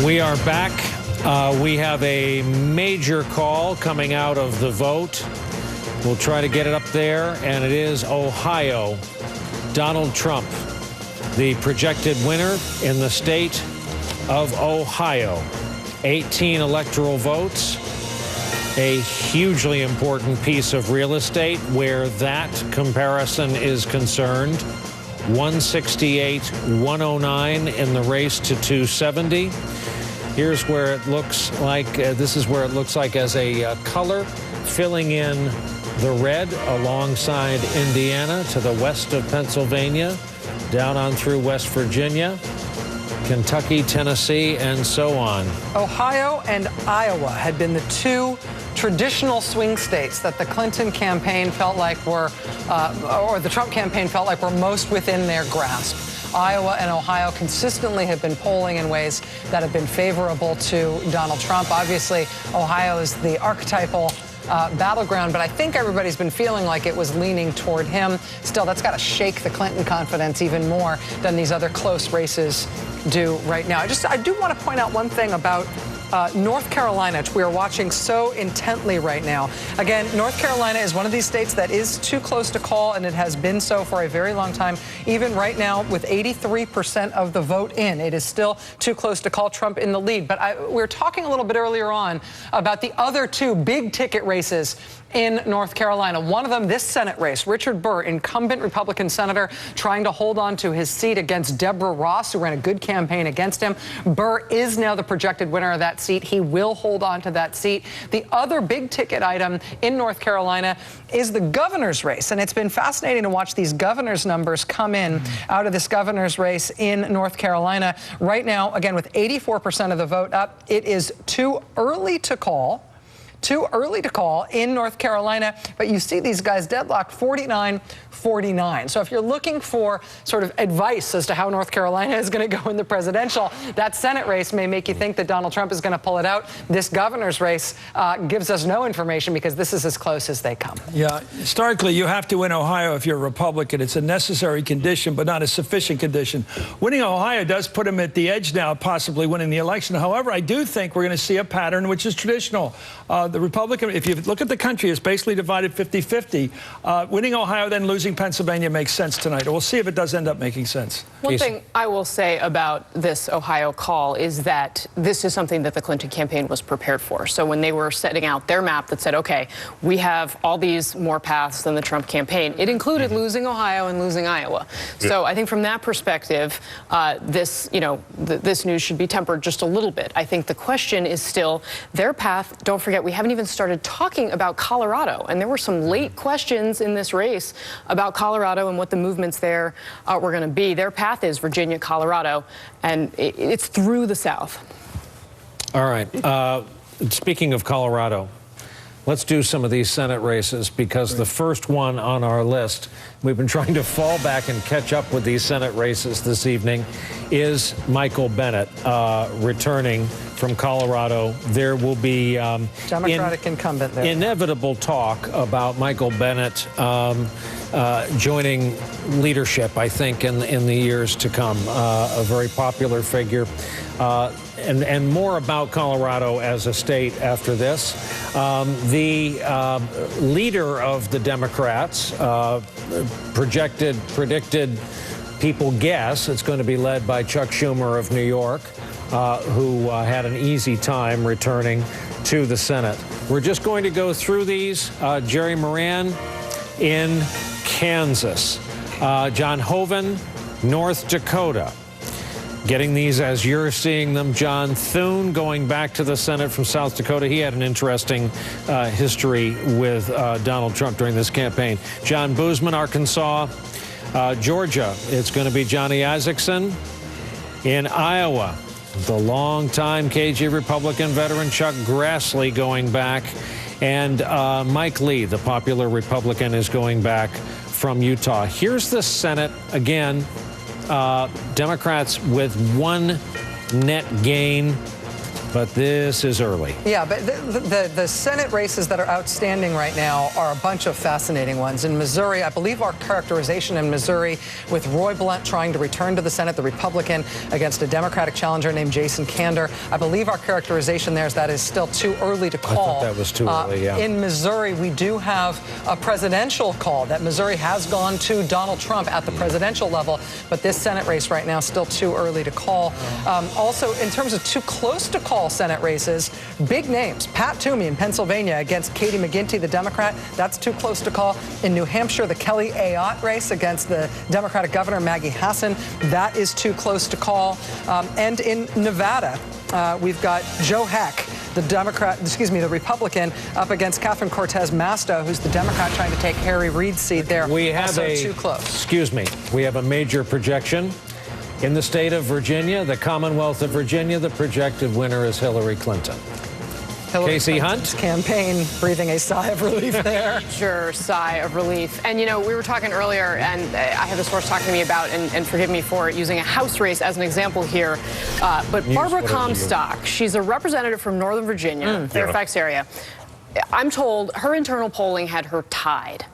We are back. We have a major call coming out of the vote. We'll try to get it up there, and it is Ohio. Donald Trump, the projected winner in the state of Ohio. 18 electoral votes, a hugely important piece of real estate where that comparison is concerned. 168, 109 in the race to 270. Here's where it looks like, this is where it looks like as a color, filling in the red alongside Indiana to the west of Pennsylvania, down on through West Virginia, Kentucky, Tennessee, and so on. Ohio and Iowa had been the two traditional swing states that the Clinton campaign felt like were, or the Trump campaign felt like were most within their grasp. Iowa and Ohio consistently have been polling in ways that have been favorable to Donald Trump. Obviously, Ohio is the archetypal battleground, but I think everybody's been feeling like it was leaning toward him. Still, that's got to shake the Clinton confidence even more than these other close races do right now. I do want to point out one thing about North Carolina, which we are watching so intently right now. Again, North Carolina is one of these states that is too close to call, and it has been so for a very long time. Even right now, with 83% of the vote in, it is still too close to call Trump in the lead. But we were talking a little bit earlier on about the other two big ticket races in North Carolina. One of them, this Senate race, Richard Burr, incumbent Republican senator, trying to hold on to his seat against Deborah Ross, who ran a good campaign against him. Burr is now the projected winner of that seat. He will hold on to that seat. The other big ticket item in North Carolina is the governor's race. And it's been fascinating to watch these governor's numbers come in out of this governor's race in North Carolina. Right now, again, with 84% of the vote up, it is too early to call. Too early to call in North Carolina, but you see these guys deadlocked 49-49. So if you're looking for sort of advice as to how North Carolina is going to go in the presidential, that Senate race may make you think that Donald Trump is going to pull it out. This governor's race gives us no information because this is as close as they come. Yeah, historically, you have to win Ohio if you're a Republican. It's a necessary condition, but not a sufficient condition. Winning Ohio does put him at the edge now, possibly winning the election. However, I do think we're going to see a pattern which is traditional. The Republican, if you look at the country, is basically divided 50-50. Winning Ohio, then losing Pennsylvania makes sense tonight. We'll see if it does end up making sense. One thing I will say about this Ohio call is that this is something that the Clinton campaign was prepared for. So when they were setting out their map that said, okay, we have all these more paths than the Trump campaign, it included losing Ohio and losing Iowa. Yeah. So I think from that perspective, this news should be tempered just a little bit. I think the question is still their path. Don't forget, we haven't even started talking about Colorado, and there were some late questions in this race about Colorado and what the movements there were going to be. Their path is Virginia, Colorado, and it's through the South. All right. Speaking of Colorado, let's do some of these Senate races, because the first one on our list, we've been trying to fall back and catch up with these Senate races this evening, is Michael Bennet returning from Colorado. There will be Democratic incumbent there. Inevitable talk about Michael Bennet joining leadership, I think, in the years to come. A very popular figure. And more about Colorado as a state after this. The leader of the Democrats, predicted, people guess it's going to be led by Chuck Schumer of New York, who had an easy time returning to the Senate. We're just going to go through these. Jerry Moran in Kansas. John Hoeven, North Dakota. Getting these as you're seeing them. John Thune going back to the Senate from South Dakota. He had an interesting history with Donald Trump during this campaign. John Boozman, Arkansas. Georgia, it's going to be Johnny Isakson. In Iowa, the longtime KG Republican veteran Chuck Grassley going back. And Mike Lee, the popular Republican, is going back from Utah. Here's the Senate again. Democrats with one net gain but this is early. Yeah, but the Senate races that are outstanding right now are a bunch of fascinating ones. In Missouri, I believe our characterization in Missouri with Roy Blunt trying to return to the Senate, the Republican, against a Democratic challenger named Jason Kander, I believe our characterization there is that is still too early to call. I thought that was too early, yeah. In Missouri, we do have a presidential call that Missouri has gone to Donald Trump at the presidential level, but this Senate race right now is still too early to call. Also, in terms of too close to call Senate races, big names. Pat Toomey in Pennsylvania against Katie McGinty, the Democrat. That's too close to call. In New Hampshire, the Kelly Ayotte race against the Democratic governor, Maggie Hassan. That is too close to call. And in Nevada, we've got Joe Heck, the Republican, up against Catherine Cortez Masto, who's the Democrat trying to take Harry Reid's seat there. We have also too close. Excuse me. We have a major projection. In the state of Virginia, the Commonwealth of Virginia, the projected winner is Hillary Clinton. Casey Hunt? Campaign breathing a sigh of relief there. Sure, sigh of relief. And, you know, we were talking earlier, and I had a source talking to me about, and forgive me for using a House race as an example here, but Barbara Comstock, she's a representative from Northern Virginia, Fairfax area. I'm told her internal polling had her tied.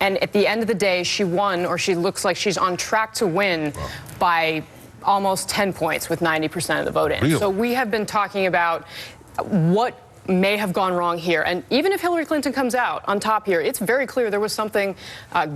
And at the end of the day, she won, or she looks like she's on track to win by almost 10 points with 90% of the vote in. Really? So we have been talking about what may have gone wrong here. And even if Hillary Clinton comes out on top here, it's very clear there was something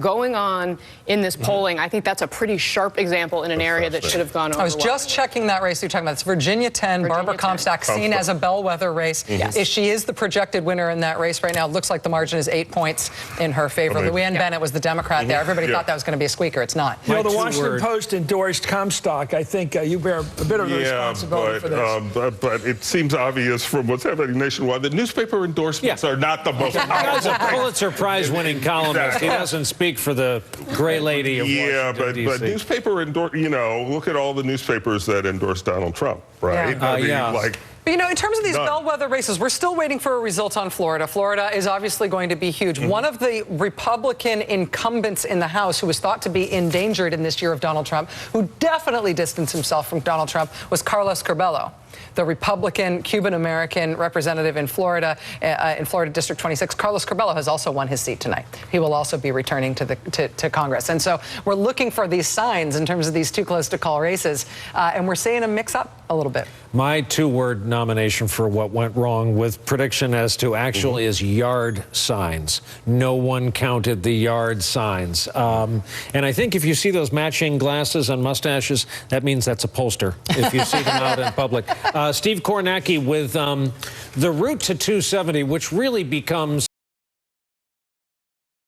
going on in this polling. I think that's a pretty sharp example in an area that should have gone over. I was just checking that race you're talking about. It's Virginia 10, Barbara Comstock, seen as a bellwether race. Yes. She is the projected winner in that race right now. It looks like the margin is 8 points in her favor. Luann Bennett was the Democrat there. Everybody thought that was going to be a squeaker. It's not. You know, the Washington Post endorsed Comstock. I think you bear a bit of the responsibility for this. But it seems obvious from what's happening nationwide that newspaper endorsements are not the most Guy's powerful. a Pulitzer Prize-winning columnist. He doesn't speak for the gray lady of Washington, but newspaper look at all the newspapers that endorse Donald Trump, right? But, you know, in terms of these bellwether races, we're still waiting for a result on Florida. Florida is obviously going to be huge. One of the Republican incumbents in the House who was thought to be endangered in this year of Donald Trump, who definitely distanced himself from Donald Trump, was Carlos Curbelo, the Republican Cuban-American representative in Florida District 26. Carlos Curbelo has also won his seat tonight. He will also be returning to Congress. And so we're looking for these signs in terms of these too close to call races, and we're seeing them mix up a little bit. My two-word nomination for what went wrong with prediction as to actual is yard signs. No one counted the yard signs. And I think if you see those matching glasses and mustaches, that means that's a pollster if you see them out in public. Steve Kornacki with the route to 270, which really becomes